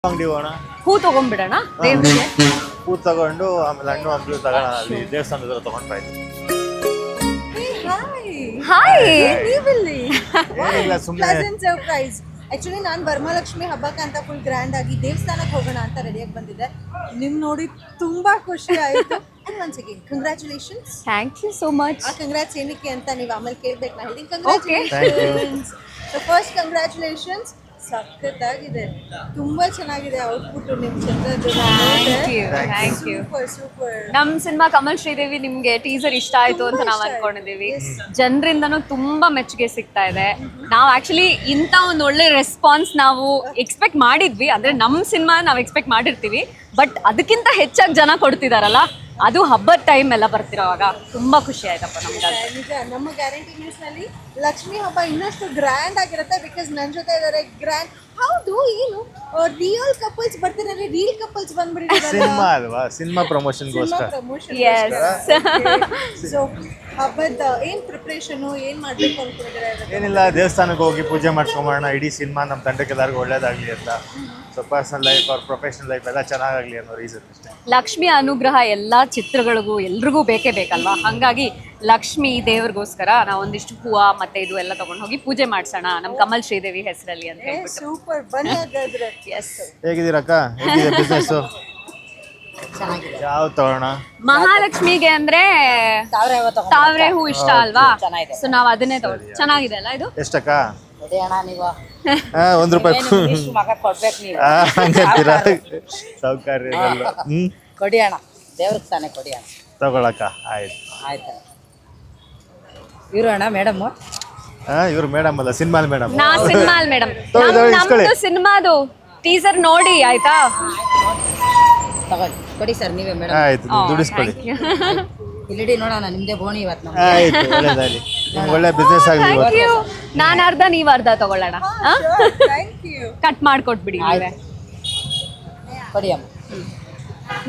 ಅಂಗಡಿ ಹೋಗೋಣ. ಹೂ ತಗೊಂಡ್ಬಿಡೋಣ ದೇವ್ರಿಗೆ. ಹೂ ತಗೊಂಡು ಆಮೇಲೆ ಹಣ್ಣು ಹಂಪಲು ತಗೋಣ. ಅಲ್ಲಿ ದೇವಸ್ಥಾನದ ತಗೊಂಡ್ರೆ ಆಯ್ತು. ಹಾಯ್ ನೀವಿಲ್ಲಿ ಏನಿಲ್ಲ ಸುಮ್ಮನೆ ಪ್ಲೆಸೆಂಟ್ ಸರ್ಪ್ರೈಸ್. ಆಕ್ಚುಲಿ ನಾನು ವರಮಹಾಲಕ್ಷ್ಮಿ ಹಬ್ಬಕ್ಕೆ ಅಂತ ಫುಲ್ ಗ್ರ್ಯಾಂಡ್ ಆಗಿ ದೇವಸ್ಥಾನಕ್ಕೆ ಹೋಗೋಣ ಅಂತ ರೆಡಿಯಾಗಿ ಬಂದಿದ್ದೆ. ನಿಮ್ ನೋಡಿ ತುಂಬಾ ಖುಷಿ ಆಯ್ತು. And once again congratulations. Thank you so much. ಆ ಕಂಗ್ರ್ಯಾಟ್ಸ್ ಏನಕ್ಕೆ ಅಂತ ನೀವು ಆಮೇಲೆ ಕೇಳ್ಬೇಕು. ನಾ ಹೇಳ್ತೀನಿ Okay. Congratulations. So first congratulations. ಸಖತ್ತಾಗಿದೆ, ತುಂಬಾ ಚೆನ್ನಾಗಿದೆ ಔಟ್ಪುಟ್ ನಿಮ್ ಚಿತ್ರದ್ದು. Thank you. Super super. ನಮ್ ಸಿನಿಮಾ ಕಮಲ್ ಶ್ರೀದೇವಿ ನಿಮ್ಗೆ ಟೀಸರ್ ಇಷ್ಟ ಆಯ್ತು ಅಂತ ನಾವ್ ಅನ್ಕೊಂಡಿದೀವಿ. ಜನರಿಂದನೂ ತುಂಬಾ ಮೆಚ್ಚುಗೆ ಸಿಗ್ತಾ ಇದೆ. ನಾವು ಆಕ್ಚುಲಿ ಇಂಥ ಒಂದು ಒಳ್ಳೆ ರೆಸ್ಪಾನ್ಸ್ ನಾವು ಎಕ್ಸ್ಪೆಕ್ಟ್ ಮಾಡಿದ್ವಿ. ಅಂದ್ರೆ ನಮ್ ಸಿನಿಮಾ ನಾವು ಎಕ್ಸ್ಪೆಕ್ಟ್ ಮಾಡಿರ್ತೀವಿ, ಬಟ್ ಅದಕ್ಕಿಂತ ಹೆಚ್ಚಾಗಿ ಜನ ಕೊಡ್ತಿದಾರಲ್ಲ, ಅದು ಹಬ್ಬದ ಟೈಮ್ ಎಲ್ಲ ಬರ್ತಿರೋವಾಗ ತುಂಬಾ ಖುಷಿ ಆಯ್ತಪ್ಪ ನಮ್ಗೆ. ನಿಜ, ನಮ್ಮ ಗ್ಯಾರಂಟಿ ನ್ಯೂಸ್ ನಲ್ಲಿ ಲಕ್ಷ್ಮಿ ಹಬ್ಬ ಇನ್ನಷ್ಟು ಗ್ರ್ಯಾಂಡ್ ಆಗಿರುತ್ತೆ. ಬಿಕಾಸ್ ನನ್ನ ಜೊತೆ ಇದಾರೆ ಗ್ರ್ಯಾಂಡ್. ಹೌದು, ಏನು ರಿಯಲ್ ಕಪಲ್ಸ್ ಬರ್ತಿದ್ದಾರೆ, ರಿಯಲ್ ಕಪಲ್ಸ್ ಬಂದ್ಬಿಟ್ಟಿದ್ದಾರೆ. ಸಿನಿಮಾ ಅಲ್ವಾ, ಸಿನಿಮಾ ಪ್ರಮೋಷನ್ಗೋಸ್ಕರ. ಸೊ ಹಬ್ಬದ ಏನ್ ಪ್ರಿಪರೇಷನ್ ಏನ್ ಮಾಡ್ಬೇಕು ಅನ್ಕೊಂಡಿದ್ದಾರೆ? ಏನಿಲ್ಲ, ದೇವಸ್ಥಾನಕ್ಕೆ ಹೋಗಿ ಪೂಜೆ ಮಾಡ್ಸ್ಕೊಂಬೋಣ. ಇಡೀ ಸಿನಿಮಾ ನಮ್ಮ ತಂಡಕ್ಕೆ ಎಲ್ಲರಿಗೂ ಒಳ್ಳೇದಾಗಲಿ ಅಂತ. ಸೊ ಪರ್ಸನಲ್ ಲೈಫ್ ಅವ್ರ ಪ್ರೊಫೆಷನಲ್ ಲೈಫ್ ಎಲ್ಲ ಚೆನ್ನಾಗಾಗಲಿ ಅನ್ನೋ ರೀಸನ್ ಅಷ್ಟೇ. ಲಕ್ಷ್ಮಿ ಅನುಗ್ರಹ ಎಲ್ಲ ಚಿತ್ರಗಳಿಗೂ ಎಲ್ರಿಗೂ ಬೇಕೇ ಬೇಕಲ್ವಾ. ಹಾಗಾಗಿ ಲಕ್ಷ್ಮಿ ದೇವ್ರಿಗೋಸ್ಕರ ನಾವು ಒಂದಿಷ್ಟು ಹೂವು ಮತ್ತೆ ಇದು ಎಲ್ಲ ತಗೊಂಡು ಹೋಗಿ ಪೂಜೆ ಮಾಡ್ಸೋಣ ನಮ್ಮ ಕಮಲ್ ಶ್ರೀದೇವಿ ಹೆಸರಲ್ಲಿ ಅಂತ ಹೇಳ್ಬಿಟ್ಟು. ಸೂಪರ್, ಬನ್ನಿ ಹಾಗಾದ್ರೆ. ಎಸ್. ಹೇಗಿದ್ದೀರಕ್ಕ? ಹೇಗಿದೆ ಬಿಸ್ನೆಸ್? ಯಾವ ತಗೋಣ? ಮಹಾಲಕ್ಷ್ಮಿಗೆ ಅಂದ್ರೆ ತಾವ್ರೆ ಹೂ ಇಷ್ಟ ಅಲ್ವಾ? ಸೊ ನಾವ್ ಅದನ್ನೇ ತಗೊಂಡು. ಚೆನ್ನಾಗಿದೆ ಅಲ್ಲ ಇದು? ಎಷ್ಟಕ್ಕ? ₹1 ಹಂಗಂತೀರಾ? ಸೌಕರ್ಯ ಕೊಡಿ ಅಣ್ಣ, ದೇವ್ರಿಗೆ ತಾನೆ ಕೊಡಿ ಅಣ್ಣ. ತಗೊಳಕ್ಕ. ಆಯ್ತು ಆಯ್ತು. ಇವರು ಅಣ್ಣ ಮೇಡಮ್. ಇವ್ರು ಮೇಡಮ್ ಅಲ್ಲ, ಸಿನಿಮಾಲ್ ಮೇಡಮ್. ನಾ ಸಿನಿಮಾಲ್ ಮೇಡಮ್. ನಮ್ದು ಸಿನಿಮಾದು ಟೀಸರ್ ನೋಡಿ ಆಯ್ತಾ? ತಗೊಳ್ಳಿ, ಕೊಡಿ ಸರ್ ನೀವೇ ಮೇಡಮ್. ಆಯ್ತು, ದುಡಿಸ್ಕೊಳ್ಳಿ. ಇಲ್ಲಿಡಿ ನೋಡೋಣ, ನಿಮ್ದೇ ಬೋಣಿ ಇವತ್ತು ನಮ್ಗೆ. ಆಯ್ತು, ಒಳ್ಳೇದಾಗಲಿ. ನಿಮ್ಗೆ ಒಳ್ಳೆ ಬಿಸ್ನೆಸ್ ಆಗಲಿ ಥ್ಯಾಂಕ್ ಯು. ಇವತ್ತು. ನಾನು ಅರ್ಧ ನೀವ್ ಅರ್ಧ ತಗೊಳ್ಳೋಣ. Thank you. ಕಟ್ ಮಾಡ್ಕೊಟ್ಬಿಡಿ ನೀವೇ. ಕೊಡಿ ಅಮ್ಮ.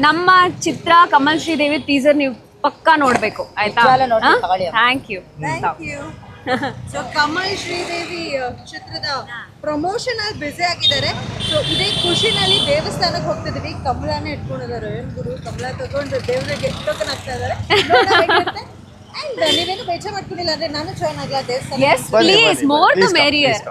ನಮ್ಮ ಚಿತ್ರ ಕಮಲ್ ಶ್ರೀದೇವಿ ಟೀಸರ್ ನೀವು ಪಕ್ಕಾ ನೋಡ್ಬೇಕು ಆಯ್ತಾ? ನಿಜವಾಗ್ಲೂ ನೋಡ್ತೀನಿ, ತಗೊಳ್ಳಿ ಅಮ್ಮ. Thank you. Thank you. So Kamal Sridevi ಚಿತ್ರದ ಪ್ರಮೋಷನ್ ಅಲ್ಲಿ ಬ್ಯುಸಿ ಆಗಿದ್ದಾರೆ. ಸೊ ಇದೇ ಖುಷಿನಲ್ಲಿ ದೇವಸ್ಥಾನಕ್ಕೆ ಹೋಗ್ತಿದೀವಿ. ಕಮಲಾನೇ ಇಟ್ಕೊಂಡಿದ್ದಾರೆ. ಏನ್ ಗುರು, ಕಮಲ ತಗೊಂಡು ದೇವ್ರಿಗೆ ಟೋಕನ್ ಆಗ್ತಾ ಇದಾರೆ. ಅಂಡ್ ನೀವೇನು ಬೇಜಾರ್ ಮಾಡ್ಕೊಂಡಿಲ್ಲ ಅಂದ್ರೆ ನಾನು ಜಾಯ್ನ್ ಆಗ್ಲಾ ದೇವಸ್ಥಾನ? Yes please, more the merrier.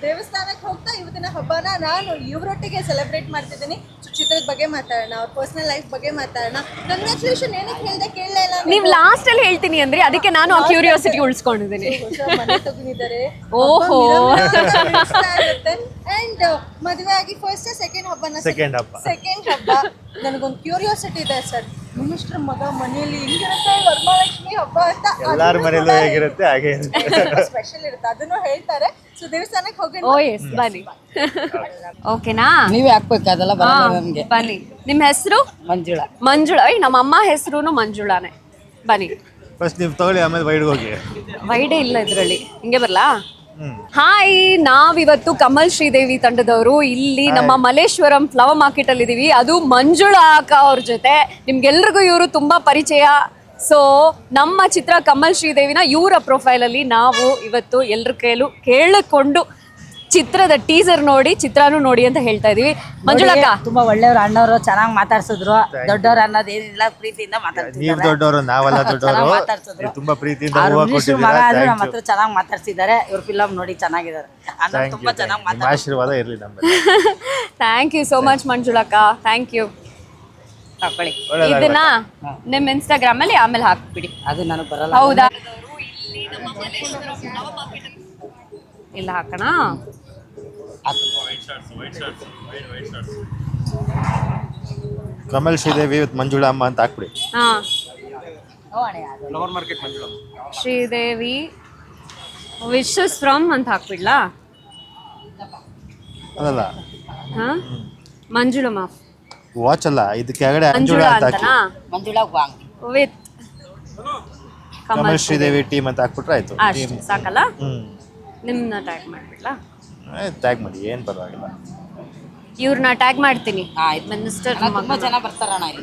ದೇವಸ್ಥಾನಕ್ಕೆ ಹೋಗ್ತಾ ಇವತ್ತಿನ ಹಬ್ಬನ ನಾನು ಇವರೊಟ್ಟಿಗೆ ಸೆಲೆಬ್ರೇಟ್ ಮಾಡ್ತಿದ್ದೀನಿ. ಸೊ ಚಿತ್ರದ ಬಗ್ಗೆ ಮಾತಾಡೋಣ, ಅವ್ರ ಪರ್ಸನಲ್ ಲೈಫ್ ಬಗ್ಗೆ ಮಾತಾಡೋಣ. ಕಂಗ್ರ್ಯಾಚುಲೇಷನ್ ಏನಕ್ಕೆ ಹೇಳ್ದೆ ಕೇಳಲೇ ಇಲ್ಲ. ನೀವ್ ಲಾಸ್ಟ್ ಅಲ್ಲಿ ಹೇಳ್ತೀನಿ ಅಂದ್ರೆ ಅದಕ್ಕೆ ನಾನು ಆ ಕ್ಯೂರಿಯಾಸಿಟಿ ಉಳಿಸ್ಕೊಂಡಿದ್ದೀನಿ. ಮನೆ ತಗೊಂಡಿದ್ದಾರೆ. ಓಹೋ. ಅಂಡ್ ಮದುವೆ ಆಗಿ ಫಸ್ಟ್ ಸೆಕೆಂಡ್ ಹಬ್ಬನ ಸೆಕೆಂಡ್ ಹಬ್ಬ. ಸೆಕೆಂಡ್ ಹಬ್ಬ. ನನಗೊಂದು ಕ್ಯೂರಿಯಾಸಿಟಿ ಇದೆ ಸರ್, ಮಿನಿಸ್ಟರ್ ಮಗ ಮನೆಯಲ್ಲಿ ಹಿಂಗಿರುತ್ತೆ ವರಮಹಾಲಕ್ಷ್ಮಿ ಹಬ್ಬ ಅಂತ. ಎಲ್ಲಾರ ಮನೇಲೂ ಹೇಗಿರುತ್ತೆ ಹಾಗೆ ಸ್ಪೆಷಲ್ ಇರುತ್ತೆ, ಅದನ್ನು ಹೇಳ್ತಾರೆ. ಸೊ ದೇವಸ್ಥಾನಕ್ಕೆ ಹೋಗಿ ಓ ಎಸ್, ಬನ್ನಿ. ಓಕೆನಾ? ನೀವೇ ಹಾಕ್ಬೇಕು, ಅದೆಲ್ಲ ಬರಲ್ಲ ನಮ್ಗೆ. ಬನ್ನಿ. ನಿಮ್ಮ ಹೆಸರು? ಮಂಜುಳ. ಮಂಜುಳಾ. ನಮ್ಮ ಅಮ್ಮ ಹೆಸರು ಮಂಜುಳಾನೆ. ಬನ್ನಿ. ಫಸ್ಟ್ ನೀವು ತಗೊಳ್ಳಿ, ಆಮೇಲೆ ವೈಡ್ಗೆ ಹೋಗಿ. ವೈಡೇ ಇಲ್ಲ ಇದ್ರಲ್ಲಿ. ಹಿಂಗೆ ಬರ್ಲಾ? ಹಾಯ್, ನಾವಿವತ್ತು ಕಮಲ್ ಶ್ರೀದೇವಿ ತಂಡದವರು ಇಲ್ಲಿ ನಮ್ಮ ಮಲ್ಲೇಶ್ವರಂ ಫ್ಲವರ್ ಮಾರ್ಕೆಟ್ ಅಲ್ಲಿ ಇದೀವಿ. ಅದು ಮಂಜುಳಾ ಅಕ್ಕ ಅವ್ರ ಜೊತೆ. ನಿಮ್ಗೆಲ್ರಿಗೂ ಇವರು ತುಂಬಾ ಪರಿಚಯ. ಸೊ ನಮ್ಮ ಚಿತ್ರ ಕಮಲ್ ಶ್ರೀದೇವಿನ ಇವರ ಪ್ರೊಫೈಲ್ ಅಲ್ಲಿ ನಾವು ಇವತ್ತು ಎಲ್ರ ಕೈಯಲ್ಲೂ ಕೇಳಿಕೊಂಡು ಚಿತ್ರದ ಟೀಸರ್ ನೋಡಿ, ಚಿತ್ರನೂ ನೋಡಿ ಅಂತ ಹೇಳ್ತಾ ಇದೀವಿ. ಮಂಜುಳಕ್ಕ ತುಂಬಾ ಒಳ್ಳೆಯವ್ರು, ಅಣ್ಣವರು ಚೆನ್ನಾಗಿ ಮಾತಾಡ್ಸಿದ್ರು. ದೊಡ್ಡವ್ರು ಅನ್ನೋದೇನಿಲ್ಲ, ಪ್ರೀತಿಯಿಂದ ನೀವು ಮಾತಾಡ್ತಿದ್ದಾರೆ. ದೊಡ್ಡವರು, ನಾವೆಲ್ಲ ದೊಡ್ಡವರು. ಮಾತಾಡ್ಸಿದ್ರು. ತುಂಬಾ ಪ್ರೀತಿಯಿಂದ ಅವ್ರ ಹೂವ ಮಿನಿಸ್ಟ್ರು ಮಗ ಆದ್ರೂ ನಮ್ಮ ಕೊಟ್ಟಿದ್ದೀರಾ. ಹತ್ರ ಚೆನ್ನಾಗಿ ಮಾತಾಡ್ಸಿದ್ದಾರೆ. ಇವ್ರ ಫಿಲಮ್ ನೋಡಿ ಚೆನ್ನಾಗಿದ್ದಾರೆ. ಅಣ್ಣ ತುಂಬಾ ಚೆನ್ನಾಗಿ ನಿಮ್ಮ ಮಾತಾಡ್ತಾರೆ. ಆಶೀರ್ವಾದ ಇರಲಿ ನಮ್ಮಲ್ಲಿ. ಥ್ಯಾಂಕ್ ಯು ಸೋ ಮಚ್ ಮಂಜುಳಕ್ಕ. Thank you. ತಗೊಳ್ಳಿ ಒಳ್ಳೆದಾಗ್ಲಿ. ಇದನ್ನ ನಿಮ್ಮ ಇನ್ಸ್ಟಾಗ್ರಾಮ್ ಅಲ್ಲಿ ಆಮೇಲೆ ಹಾಕ್ಬಿಡಿ. ಅದು ನನಗೆ ಬರಲ್ಲ. ಹೌದಾ? ಇಲ್ಲ ಹಾಕೋಣ. ಕಮಲ್ ಶ್ರೀದೇವಿ ವಿತ್ ಮಂಜುಳಾ ಅಮ್ಮ ಅಂತ ಹಾಕ್ಬಿಡಿ. ಹಾ, ಓ ಅಣ್ಣ, ಅದು. ಶ್ರೀದೇವಿ ವಿಶಸ್ ಫ್ರಮ್ ಅಂತ ಹಾಕ್ಬಿಡ್ಲಾ? ಅದಲ್ಲ, ಹಾ, ಮಂಜುಳಾ ಮಾಫ್ ವಾಚ್ ಅಲ್ಲ, ಇದು ಕೆಳಗಡೆ ಮಂಜುಳಾ ಮಂಜುಳಾ ಅಂತ ಹಾಕಿ. ಮಂಜುಳಾ ವಾಂಗ್. ವಿತ್ ಕಮಲ್ ಶ್ರೀದೇವಿ ಟೀಮ್ ಅಂತ ಹಾಕ್ಬಿಟ್ರೆ ಆಯ್ತು. ಅಷ್ಟು ಸಾಕಲ್ಲ? ಹ್ಮ್, ನಿಮ್ಮನ್ನ ಟ್ಯಾಗ್ ಮಾಡ್ಬಿಡ್ಲಾ? ಟ್ಯಾಗ್ ಮಾಡಿ, ಏನ್ ಪರವಾಗಿಲ್ಲ. ಇವ್ರನ್ನ ಟ್ಯಾಗ್ ಮಾಡ್ತೀನಿ. ಆಯ್ತು. ಮಿನಿಸ್ಟರ್ ಅಣ್ಣ, ತುಂಬಾ ಜನ ಬರ್ತಾರಣ್ಣ ಇಲ್ಲಿ.